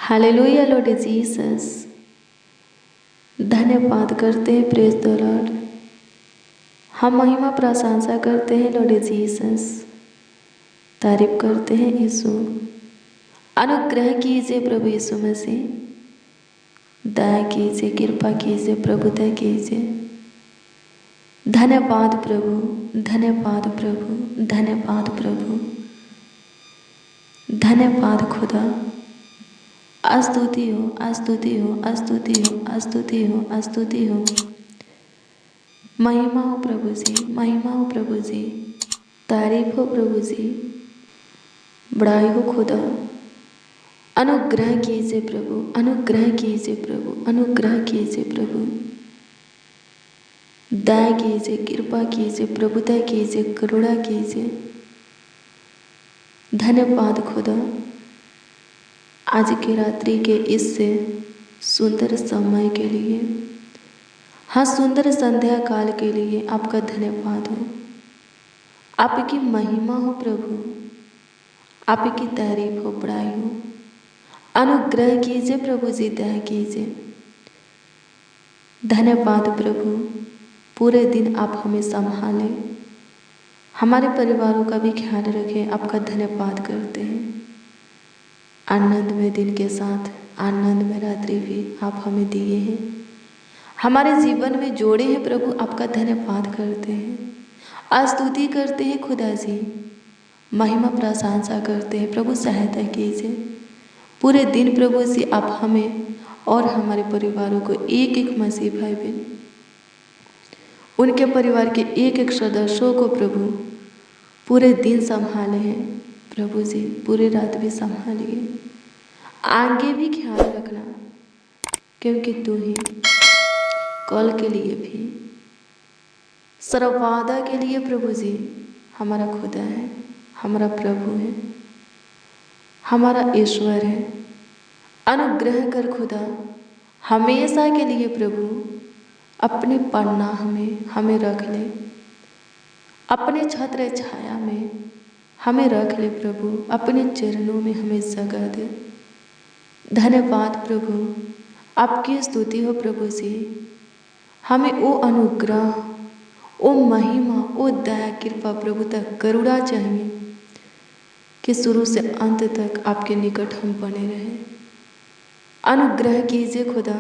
Hallelujah Lord Jesus. धन्यवाद करते हैं, प्रेज द लॉर्ड। हम महिमा प्रशंसा करते हैं लॉर्ड जीसस। तारीफ करते हैं यीशु। अनुग्रह कीजिए प्रभु यीशु मसीह, दया कीजिए, कृपा कीजिए, प्रभुता कीजिए। धन्यवाद प्रभु, धन्यवाद प्रभु, धन्यवाद प्रभु, धन्यवाद खुदा। स्तुति हो, स्तुति हो, स्तुति हो, स्तुति हो, स्तुति हो। महिमा हो प्रभु जी, महिमा हो प्रभु जी, तारीफ हो प्रभु जी, बड़ाई हो खुदा। अनुग्रह कीजिए प्रभु, अनुग्रह कीजिए प्रभु, अनुग्रह कीजिए प्रभु। दया कीजिए, कृपा कीजिए, प्रभुता कीजिए, करुणा कीजिए। धन्यवाद खुदा, आज की रात्रि के इससे सुंदर समय के लिए, हाँ सुंदर संध्या काल के लिए आपका धन्यवाद हो। आपकी महिमा हो प्रभु, आपकी तारीफ हो, बड़ाई हो। अनुग्रह कीजिए प्रभु जी, दया कीजिए। धन्यवाद प्रभु, पूरे दिन आप हमें संभालें, हमारे परिवारों का भी ख्याल रखें। आपका धन्यवाद करते हैं। आनंद में दिन के साथ आनंद में रात्रि भी आप हमें दिए हैं, हमारे जीवन में जोड़े हैं प्रभु। आपका धन्यवाद करते हैं, स्तुति करते हैं खुदा जी, महिमा प्रशंसा करते हैं प्रभु। सहायता कीजिए पूरे दिन प्रभु जी, आप हमें और हमारे परिवारों को, एक एक मसीह भाई बहन, उनके परिवार के एक एक सदस्यों को प्रभु पूरे दिन संभाले हैं प्रभु जी, पूरी रात भी संभालिए। आगे भी ख्याल रखना, क्योंकि तू ही कल के लिए भी, सर्ववादा के लिए प्रभु जी हमारा खुदा है, हमारा प्रभु है, हमारा ईश्वर है। अनुग्रह कर खुदा, हमेशा के लिए प्रभु अपनी पन्ना में हमें रख ले, अपने छत्र छाया में हमें रख ले प्रभु, अपने चरणों में हमें जगह दे। धन्यवाद प्रभु, आपकी स्तुति हो प्रभु जी। हमें वो अनुग्रह, वो महिमा, वो दया, कृपा, प्रभुता, करुणा चाहिए कि शुरू से अंत तक आपके निकट हम बने रहें। अनुग्रह कीजिए खुदा,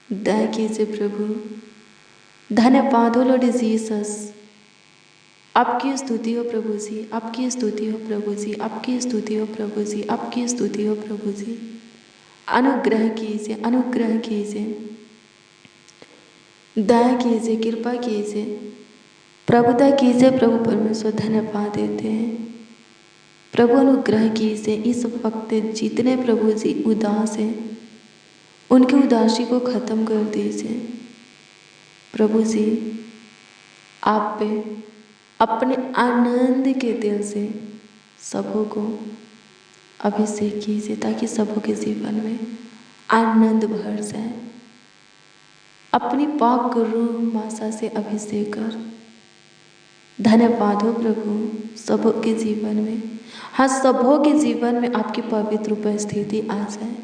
दया कीजिए प्रभु। धन्यवाद हो लॉर्ड जीसस। आपकी स्तुति हो प्रभु जी, आपकी स्तुति हो प्रभु जी, आपकी स्तुति हो प्रभु जी, आपकी स्तुति हो प्रभु जी। अनुग्रह कीजिए, अनुग्रह कीजिए, दया कीजिए, कृपा कीजिए, प्रभुता कीजिए प्रभु परमेश्वर। धन्यवाद देते हैं प्रभु। अनुग्रह कीजिए, इस वक्त जितने प्रभु जी उदास हैं, उनकी उदासी को ख़त्म कर दीजिए प्रभु जी। आप पे अपने आनंद के दिल से सबों को अभिषेक कीजिए, ताकि सबों के जीवन में आनंद भर जाए। अपनी पाक रूह मासा से अभिषेक कर। धन्यवाद हो प्रभु सबों के जीवन में, हाँ सबों के जीवन में आपकी पवित्र उपस्थिति आ जाए।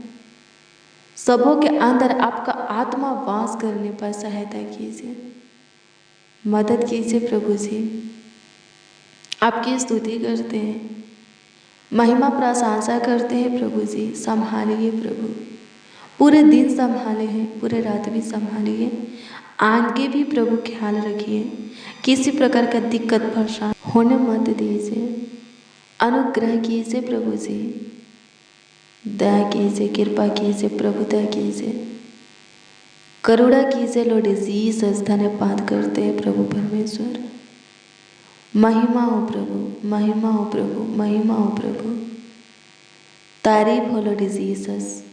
सबों के अंदर आपका आत्मा वास करने पर सहायता कीजिए, मदद कीजिए प्रभु जी। आपकी स्तुति करते हैं, महिमा प्रशंसा करते हैं प्रभु जी। संभालिए प्रभु, पूरे दिन संभाले हैं, पूरे रात भी संभालिए। आगे भी प्रभु ख्याल रखिए, किसी प्रकार का दिक्कत परेशान होने मत दीजिए। अनुग्रह कीजिए प्रभु जी, दया कीजिए, कृपा कीजिए, प्रभुता कीजिए, करुणा कीजिए लॉर्ड जीसस। धन्यवाद करते हैं प्रभु परमेश्वर। महिमा हो प्रभु, महिमा हो प्रभु, महिमा हो प्रभु, तारीफ हो लॉर्ड जीसस।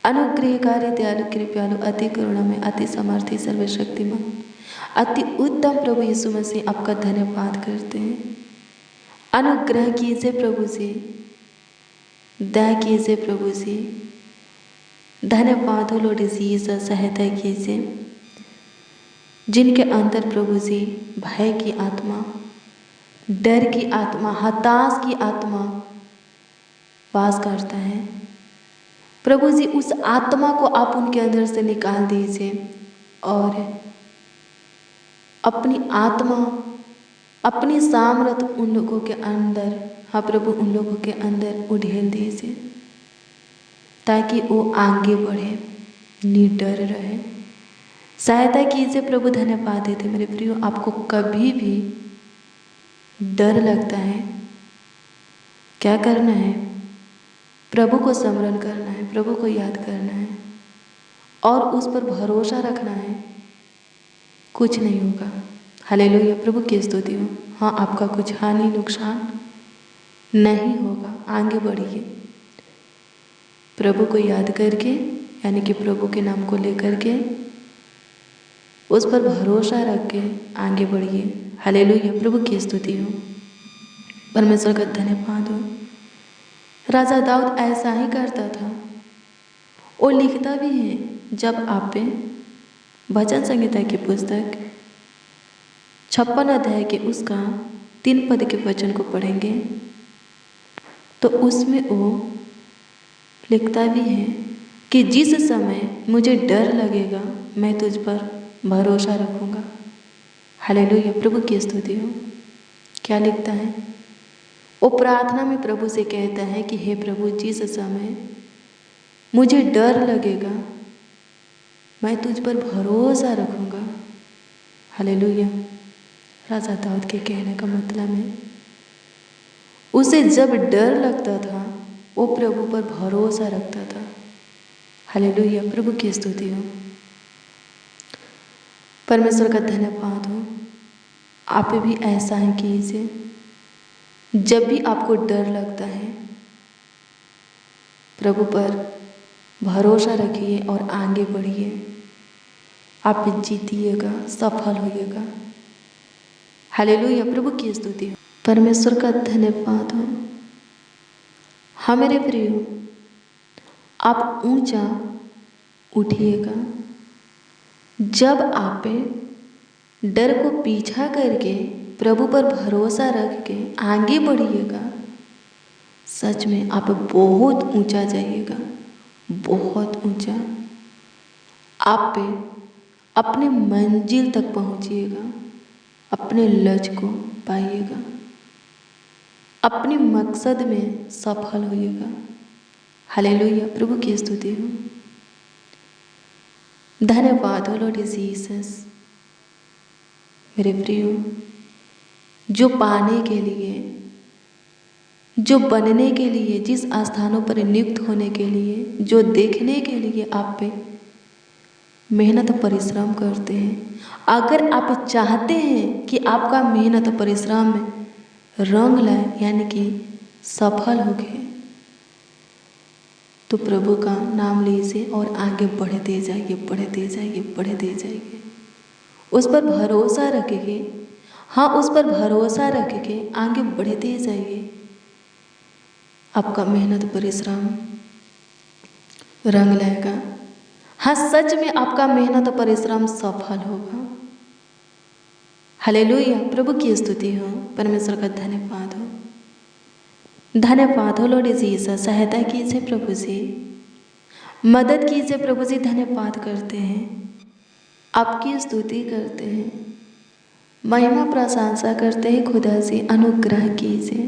अनुग्रहकारी, दयालु, कृपालु, अति करुणा में, अति समर्थी, सर्वशक्तिमान, अति उत्तम प्रभु यीशु मसीह, आपका धन्यवाद करते हैं। अनुग्रह कीजिए प्रभु जी, दया कीजिए प्रभु जी। धन्यवाद हो लॉर्ड जीसस। सहायता कीजिए जिनके अंदर प्रभु जी भय की आत्मा, डर की आत्मा, हताश की आत्मा वास करता है। प्रभु जी उस आत्मा को आप उनके अंदर से निकाल दीजिए और अपनी आत्मा, अपनी सामर्थ उन लोगों के अंदर, हाँ प्रभु, उन लोगों के अंदर उड़ेल दीजिए ताकि वो आगे बढ़े, निडर रहे। सहायता कीजिए प्रभु। धन्यवाद देते मेरे प्रियो। आपको कभी भी डर लगता है, क्या करना है? प्रभु को स्मरण करना है, प्रभु को याद करना है और उस पर भरोसा रखना है। कुछ नहीं होगा। हालेलुया, प्रभु की स्तुति हो। हाँ, आपका कुछ हानि नुकसान नहीं होगा। आगे बढ़िए, प्रभु को याद करके, यानी कि प्रभु के नाम को लेकर के, उस पर भरोसा रख के आगे बढ़िए। हालेलुया, प्रभु की स्तुति हो। परमेश्वर का धन्यवाद हो। राजा दाऊद ऐसा ही करता था। वो लिखता भी है, जब आप भजन संहिता की पुस्तक 56 अध्याय के उसका 3 पद के वचन को पढ़ेंगे तो उसमें वो लिखता भी है कि जिस समय मुझे डर लगेगा मैं तुझ पर भरोसा रखूंगा। हालेलुया, प्रभु की स्तुति हो। क्या लिखता है? वो प्रार्थना में प्रभु से कहता है कि हे प्रभु, जिस समय मुझे डर लगेगा मैं तुझ पर भरोसा रखूंगा। हालेलुया। राजा दाऊद के कहने का मतलब है उसे जब डर लगता था वो प्रभु पर भरोसा रखता था। हालेलुया, प्रभु की स्तुति हो। परमेश्वर का धन्यवाद हो। आप भी ऐसा ही कीजिए। जब भी आपको डर लगता है प्रभु पर भरोसा रखिए और आगे बढ़िए। आप जीतिएगा, सफल होइएगा। हालेलुया, प्रभु की स्तुति हो। परमेश्वर का धन्यवाद हो। हाँ मेरे प्रियो, आप ऊंचा उठिएगा। जब आप डर को पीछा करके प्रभु पर भरोसा रख के आगे बढ़िएगा, सच में आप बहुत ऊंचा जाइएगा, बहुत ऊंचा। आप अपने मंजिल तक पहुंचिएगा, अपने लक्ष्य को पाइएगा, अपने मकसद में सफल होइएगा। हालेलुया, प्रभु की स्तुति हो। धन्यवाद हो लॉर्ड जीसस। मेरे प्रियो, जो पाने के लिए, जो बनने के लिए, जिस स्थानों पर नियुक्त होने के लिए, जो देखने के लिए आप पे मेहनत परिश्रम करते हैं, अगर आप चाहते हैं कि आपका मेहनत परिश्रम में रंग लाए, यानी कि सफल हो गए, तो प्रभु का नाम लीजिए और आगे बढ़ते जाइए, बढ़ते जाइए, बढ़ते जाइए। उस पर भरोसा रखिए। हाँ, उस पर भरोसा रख के आगे बढ़ते जाइए। आपका मेहनत परिश्रम रंग लाएगा। हाँ, सच में आपका मेहनत परिश्रम सफल होगा। हालेलुया, प्रभु की स्तुति हो। परमेश्वर का धन्यवाद हो। धन्यवाद हो लॉर्ड जीसस। सहायता कीजिए प्रभु जी, मदद कीजिए प्रभु जी। धन्यवाद करते हैं, आपकी स्तुति करते हैं, महिमा प्रशंसा करते हैं। खुदा से अनुग्रह कीजिए,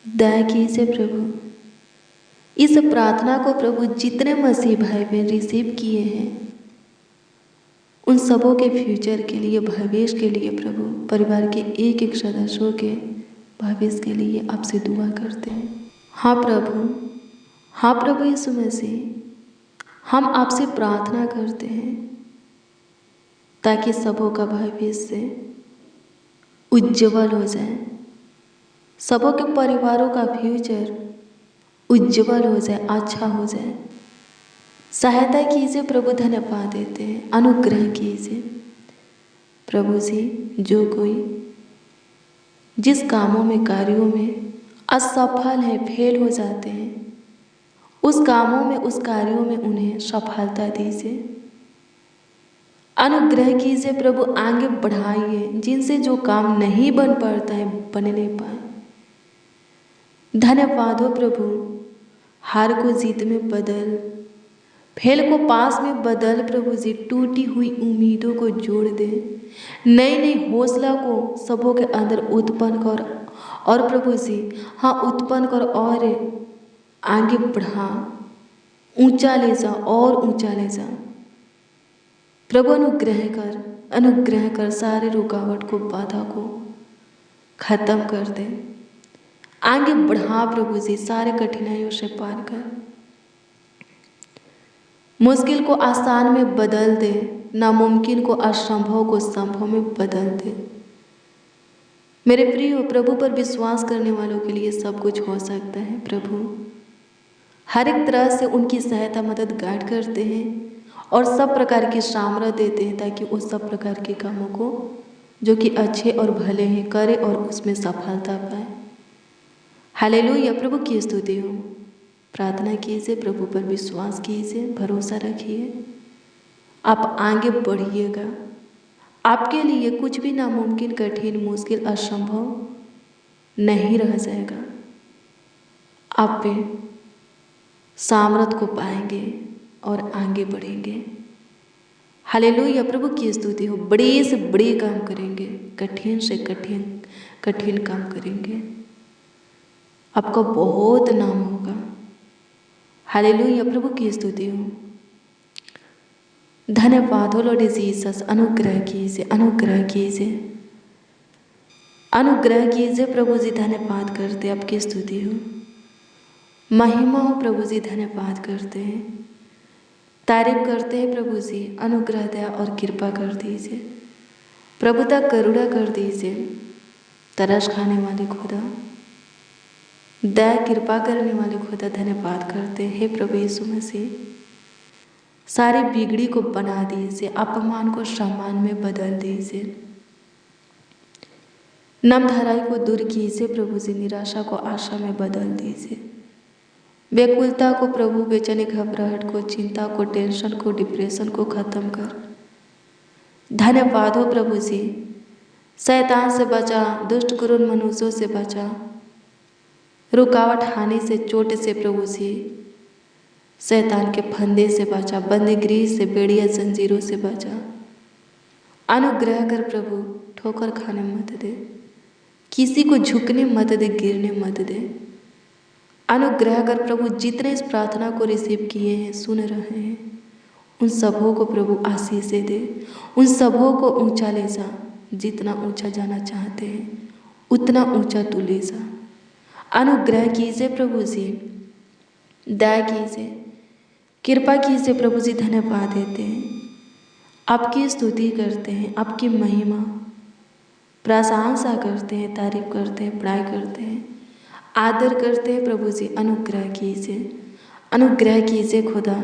दया कीजिए प्रभु। इस प्रार्थना को प्रभु जितने मसीह भाई बहन रिसीव किए हैं उन सबों के फ्यूचर के लिए, भविष्य के लिए प्रभु, परिवार के एक एक सदस्यों के भविष्य के लिए आपसे दुआ करते हैं। हाँ प्रभु, हाँ प्रभु यीशु मसीह, हम आपसे प्रार्थना करते हैं ताकि सबों का भविष्य उज्जवल हो जाए, सबों के परिवारों का फ्यूचर उज्जवल हो जाए, अच्छा हो जाए। सहायता कीजिए प्रभु। धन्यवाद देते हैं, अनुग्रह कीजिए प्रभु जी। जो कोई जिस कामों में, कार्यों में असफल है, फेल हो जाते हैं, उस कामों में, उस कार्यों में उन्हें सफलता दीजिए, अनुग्रह कीजिए प्रभु। आगे बढ़ाइए। जिनसे जो काम नहीं बन पाता है, बन नहीं पाए। धन्यवाद हो प्रभु। हार को जीत में बदल, फेल को पास में बदल प्रभु जी। टूटी हुई उम्मीदों को जोड़ दे, नई नई हौसला को सबों के अंदर उत्पन्न कर और प्रभु जी हाँ उत्पन्न कर और आगे बढ़ा, ऊंचा ले जा और ऊंचा ले जा प्रभु। अनुग्रह कर सारे रुकावट को, बाधा को खत्म कर दे, आगे बढ़ा प्रभु जी, सारे कठिनाइयों से पार कर। मुश्किल को आसान में बदल दे, नामुमकिन को असंभव को संभव में बदल दे। मेरे प्रिय प्रभु पर विश्वास करने वालों के लिए सब कुछ हो सकता है। प्रभु हर एक तरह से उनकी सहायता मदद गाइड करते हैं और सब प्रकार की सामर्थ्य देते हैं ताकि वो सब प्रकार के कामों को जो कि अच्छे और भले हैं करे और उसमें सफलता पाए। हालेलुया, प्रभु की स्तुति हो। प्रार्थना कीजिए, प्रभु पर विश्वास कीजिए, भरोसा रखिए, आप आगे बढ़िएगा। आपके लिए कुछ भी नामुमकिन, कठिन, मुश्किल, असंभव नहीं रह जाएगा। आप पे सामर्थ को पाएंगे और आगे बढ़ेंगे। हालेलुया, प्रभु की स्तुति हो। बड़े से बड़े काम करेंगे, कठिन से कठिन काम करेंगे, आपका बहुत नाम होगा। हालेलुया, प्रभु की स्तुति हो। धन्यवाद हो लॉर्ड जीसस। अनुग्रह कीजिए, अनुग्रह कीजिए, अनुग्रह कीजिए प्रभु जी। धन्यवाद करते, आपकी स्तुति हो, महिमा हो प्रभु जी। धन्यवाद करते हैं, तारीफ करते हैं प्रभु जी। अनुग्रह दया और कृपा कर दीजिए, प्रभुता करुणा कर दीजिए। तरस खाने वाले खुदा, दया कृपा करने वाले खुदा, धन्यवाद करते हैं प्रभु यीशु मसीह। सारी बिगड़ी को बना दीजिए, अपमान को सम्मान में बदल दीजिए। नामधराई को दूर कीजिए प्रभु जी, निराशा को आशा में बदल दीजिए। व्याकुलता को प्रभु, बेचैनी, घबराहट को, चिंता को, टेंशन को, डिप्रेशन को खत्म कर। धन्यवाद हो प्रभु जी। शैतान से बचा, दुष्ट क्रूर मनुष्यों से बचा, रुकावट हानि से, चोट से प्रभु जी, शैतान के फंदे से बचा, बंदीगृह से, बेड़िया जंजीरों से बचा। अनुग्रह कर प्रभु, ठोकर खाने मत दे, किसी को झुकने मत दे, गिरने मत दे। अनुग्रह कर प्रभु, जितने इस प्रार्थना को रिसीव किए हैं, सुन रहे हैं, उन सबों को प्रभु आशीष दे, उन सबों को ऊंचा ले जा। जितना ऊंचा जाना चाहते हैं उतना ऊंचा तू ले जा। अनुग्रह कीजिए प्रभु जी, दया कीजिए, कृपा कीजिए प्रभु जी। धन्यवाद देते हैं, आपकी स्तुति करते हैं, आपकी महिमा प्रशंसा करते हैं, तारीफ करते हैं, बड़ाई करते हैं, आदर करते हैं प्रभु जी। अनुग्रह कीजिए, अनुग्रह कीजिए खुदा।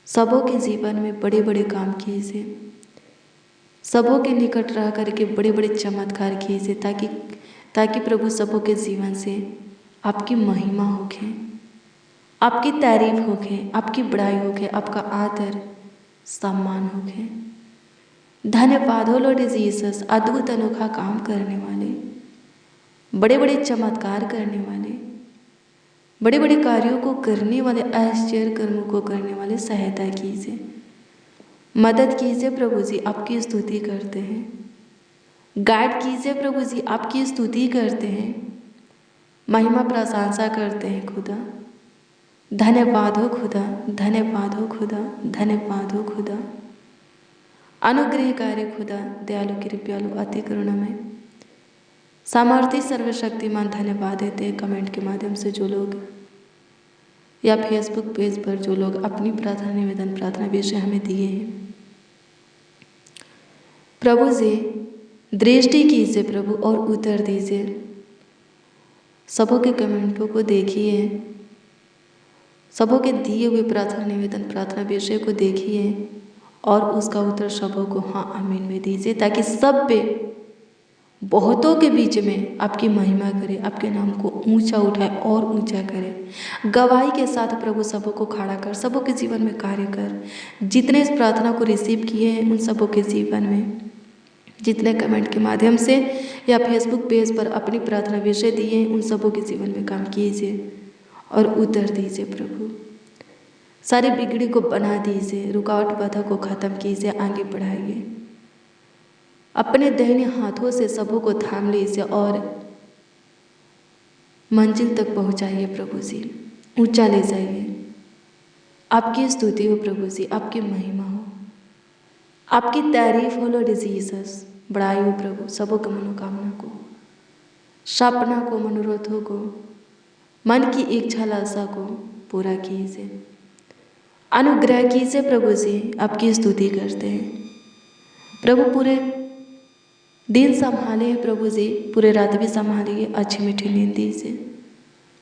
सबों के जीवन में बड़े बड़े काम कीजिए, सबों के निकट रह करके बड़े बड़े चमत्कार कीजिए, ताकि प्रभु सबों के जीवन से आपकी महिमा होखे, आपकी तारीफ होखे, आपकी बड़ाई होखे, आपका आदर सम्मान होखे। धन्यवाद हो लॉर्ड जीसस, अद्भुत अनोखा काम करने वाले, बड़े बड़े चमत्कार करने वाले, बड़े बड़े कार्यों को करने वाले, आश्चर्य कर्मों को करने वाले, सहायता कीजिए, मदद कीजिए प्रभु जी। आपकी स्तुति करते हैं, गाइड कीजिए प्रभु जी। आपकी स्तुति करते हैं, महिमा प्रशंसा करते हैं खुदा। धन्यवाद हो खुदा, धन्यवाद हो खुदा, धन्यवाद हो खुदा। अनुग्रहकारी खुदा, दयालु, कृपालु, अति करुणामय, सामर्थी, सर्वशक्तिमान, धन्यवाद देते हैं। कमेंट के माध्यम से जो लोग या फेसबुक पेज पर जो लोग अपनी प्रार्थना निवेदन, प्रार्थना विषय हमें दिए हैं, प्रभु जी दृष्टि कीजिए प्रभु और उत्तर दीजिए। सबों के कमेंटों को देखिए, सबों के दिए हुए प्रार्थना निवेदन, प्रार्थना विषय को देखिए और उसका उत्तर सबों को हाँ आमीन में दीजिए, ताकि सब पे बहुतों के बीच में आपकी महिमा करे, आपके नाम को ऊंचा उठाए और ऊंचा करे। गवाही के साथ प्रभु सबों को खड़ा कर, सबों के जीवन में कार्य कर। जितने इस प्रार्थना को रिसीव किए हैं उन सबों के जीवन में, जितने कमेंट के माध्यम से या फेसबुक पेज पर अपनी प्रार्थना विषय दिए हैं, उन सबों के जीवन में काम कीजिए और उत्तर दीजिए प्रभु। सारी बिगड़ी को बना दीजिए, रुकावट बाधा को खत्म कीजिए, आगे बढ़ाइए। अपने दाहिने हाथों से सबों को थाम लीजिए और मंजिल तक पहुंचाइए प्रभु जी, ऊंचा ले जाइए। आपकी स्तुति हो प्रभु जी, आपकी महिमा हो, आपकी तारीफ हो लॉर्ड जीसस। बड़ाई हो प्रभु सबों की मनोकामना को, सपना को, मनोरथों को, मन की इच्छा लालसा को पूरा कीजिए, अनुग्रह कीजिए प्रभु जी। आपकी स्तुति करते हैं प्रभु। पूरे दिन संभालिए प्रभु जी, पूरे रात भी संभालिए, अच्छी मीठी नींद दीजिए,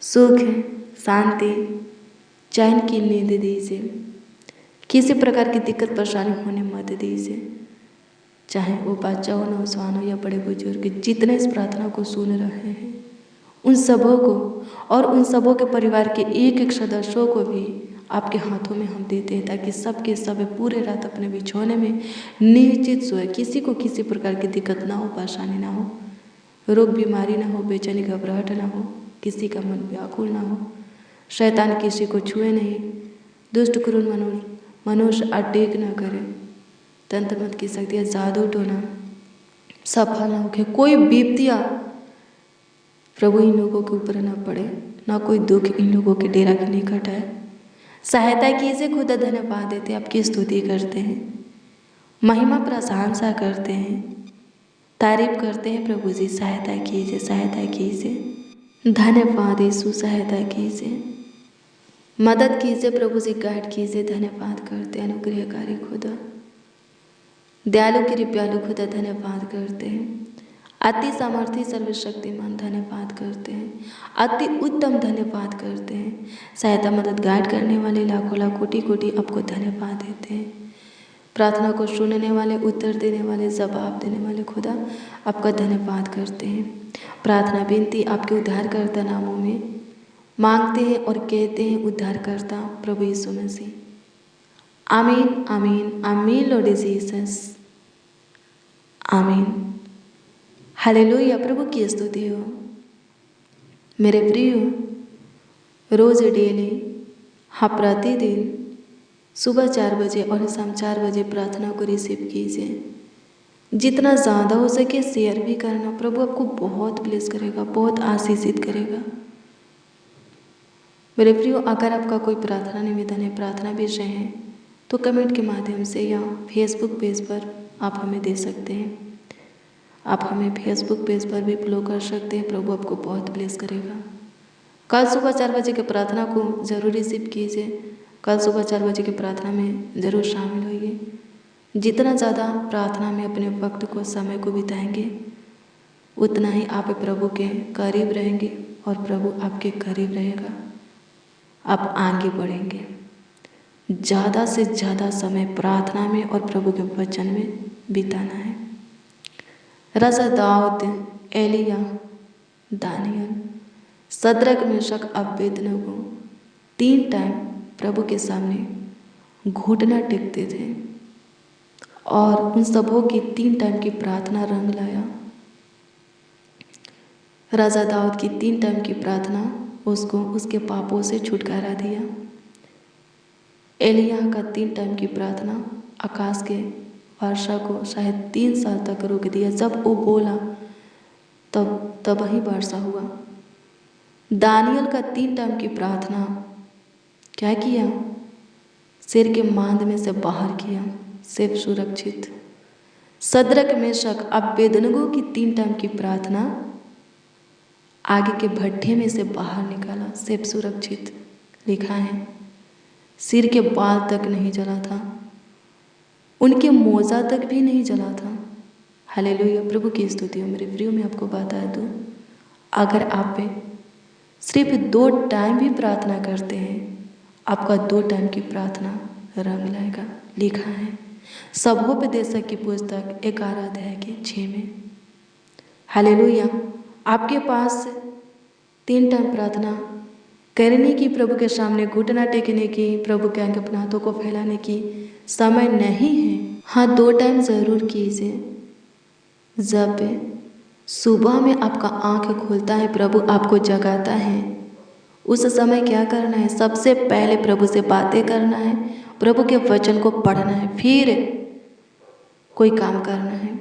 सुख शांति चैन की नींद दीजिए। किसी प्रकार की दिक्कत परेशानी होने मत दीजिए, चाहे वो बच्चा हो, नौजवान हो या बड़े बुजुर्ग, जितने इस प्रार्थना को सुन रहे हैं उन सबों को और उन सबों के परिवार के एक एक सदस्यों को भी आपके हाथों में हम देते हैं, ताकि सबके सब पूरे रात अपने बिछौने में निश्चित सोए। किसी को किसी प्रकार की दिक्कत ना हो, परेशानी ना हो, रोग बीमारी ना हो, बेचैनी घबराहट ना हो, किसी का मन व्याकुल ना हो, शैतान किसी को छुए नहीं, दुष्ट क्रूर मनुष्य अटैक न करे, तंत्र मत की शक्तियाँ जादू टोना सफल ना हो, कोई विपत्तियाँ प्रभु इन लोगों के ऊपर ना पड़े, ना कोई दुख इन लोगों के डेरा के निकट है। सहायता कीजिए, खुदा धन्यवाद देते, आपकी स्तुति करते हैं, महिमा प्रशंसा करते हैं, तारीफ करते हैं प्रभु जी। सहायता कीजिए, सहायता कीजिए, धन्यवाद यीशु, सहायता कीजिए, मदद कीजिए प्रभु जी, गाइड कीजिए। धन्यवाद करते हैं अनुग्रहकारी खुदा, दयालु कृपालु खुदा, धन्यवाद करते हैं। अति सामर्थी सर्वशक्तिमान धन्यवाद करते हैं, अति उत्तम धन्यवाद करते हैं। सहायता मदद गाइड करने वाले लाखों लाख कोटि कोटि आपको धन्यवाद देते हैं। प्रार्थना को सुनने वाले, उत्तर देने वाले, जवाब देने वाले खुदा आपका धन्यवाद करते हैं। प्रार्थना विनती आपके उद्धारकर्ता नामों में मांगते हैं और कहते हैं, उद्धारकर्ता प्रभु यीशु मसीह। आमीन आमीन आमीन लॉर्ड जीसस, आमीन। हालेलुया, प्रभु की स्तुति हो। मेरे प्रिय, रोज डेली हाँ प्रतिदिन सुबह 4 बजे और शाम 4 बजे प्रार्थना को रिसीव कीजिए। जितना ज़्यादा हो सके शेयर भी करना, प्रभु आपको बहुत ब्लेस करेगा, बहुत आशीषित करेगा। मेरे प्रियो, अगर आपका कोई प्रार्थना निवेदन है, प्रार्थना विषय है, तो कमेंट के माध्यम से या फेसबुक पेज पर आप हमें दे सकते हैं। आप हमें फेसबुक पेज पर भी फॉलो कर सकते हैं, प्रभु आपको बहुत ब्लेस करेगा। कल सुबह 4 बजे की प्रार्थना को ज़रूर रिसीव कीजिए। कल सुबह 4 बजे की प्रार्थना में ज़रूर शामिल होइए। जितना ज़्यादा प्रार्थना में अपने वक्त को, समय को बिताएंगे, उतना ही आप प्रभु के करीब रहेंगे और प्रभु आपके करीब रहेगा। आप आगे बढ़ेंगे। ज़्यादा से ज़्यादा समय प्रार्थना में और प्रभु के वचन में बिताना है। राजा दाऊद, एलिया, Daniel, Shadrach, Meshach, Abednego 3 time प्रभु के सामने घुटना टेकते थे और उन सबों की 3 टाइम की प्रार्थना रंग लाया। राजा दाऊद की 3 टाइम की प्रार्थना उसको उसके पापों से छुटकारा दिया। एलिया का 3 टाइम की प्रार्थना आकाश के वर्षा को शायद 3 साल तक रोक दिया। जब वो बोला तब ही वर्षा हुआ। दानियल का 3 टाइम की प्रार्थना क्या किया? शेर के मांद में से बाहर किया, सेफ सुरक्षित। सद्रक, मेशक, अबेदनगो की 3 टाइम की प्रार्थना आगे के भट्ठे में से बाहर निकाला, सेफ सुरक्षित। लिखा है सिर के बाल तक नहीं जला था, उनके मोजा तक भी नहीं जला था। हालेलुया, प्रभु की स्तुति हो। मेरे प्रियो, मैं आपको बता दूं, अगर आप सिर्फ 2 टाइम भी प्रार्थना करते हैं, आपका 2 टाइम की प्रार्थना रंग लाएगा। लिखा है सबोपदेशक की पुस्तक 11 अध्याय के 6 में। हालेलुया, आपके पास 3 टाइम प्रार्थना करने की, प्रभु के सामने घुटना टेकने की, प्रभु के आगे अपने हाथों को फैलाने की समय नहीं है। हाँ, 2 टाइम ज़रूर कीजिए। जब सुबह में आपका आँख खुलता है, प्रभु आपको जगाता है, उस समय क्या करना है? सबसे पहले प्रभु से बातें करना है, प्रभु के वचन को पढ़ना है, फिर कोई काम करना है।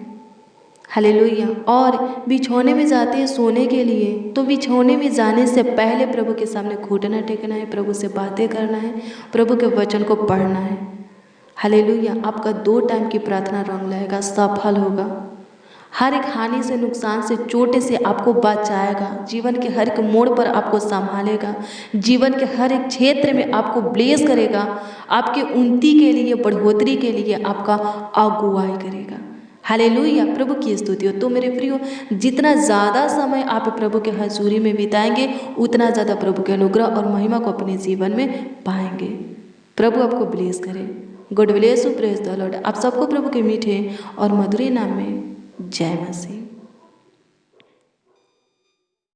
हालेलुया। और बिछौने में जाते हैं सोने के लिए, तो बिछौने में जाने से पहले प्रभु के सामने घुटना टेकना है, प्रभु से बातें करना है, प्रभु के वचन को पढ़ना है। हालेलुया। आपका 2 टाइम की प्रार्थना रंग लाएगा, सफल होगा। हर एक हानि से, नुकसान से, चोट से आपको बचाएगा, जीवन के हर एक मोड़ पर आपको संभालेगा, जीवन के हर एक क्षेत्र में आपको ब्लेस करेगा, आपकी उन्नति के लिए, बढ़ोतरी के लिए आपका अगुवाई करेगा। हालेलुया। प्रभु की स्तुति हो। तो मेरे प्रियो, जितना ज़्यादा समय आप प्रभु के हजूरी में बिताएंगे, उतना ज़्यादा प्रभु के अनुग्रह और महिमा को अपने जीवन में पाएंगे। प्रभु आपको ब्लेस करे। God bless you, praise the Lord. आप सबको प्रभु के मीठे और मधुर नाम में जय मसीह।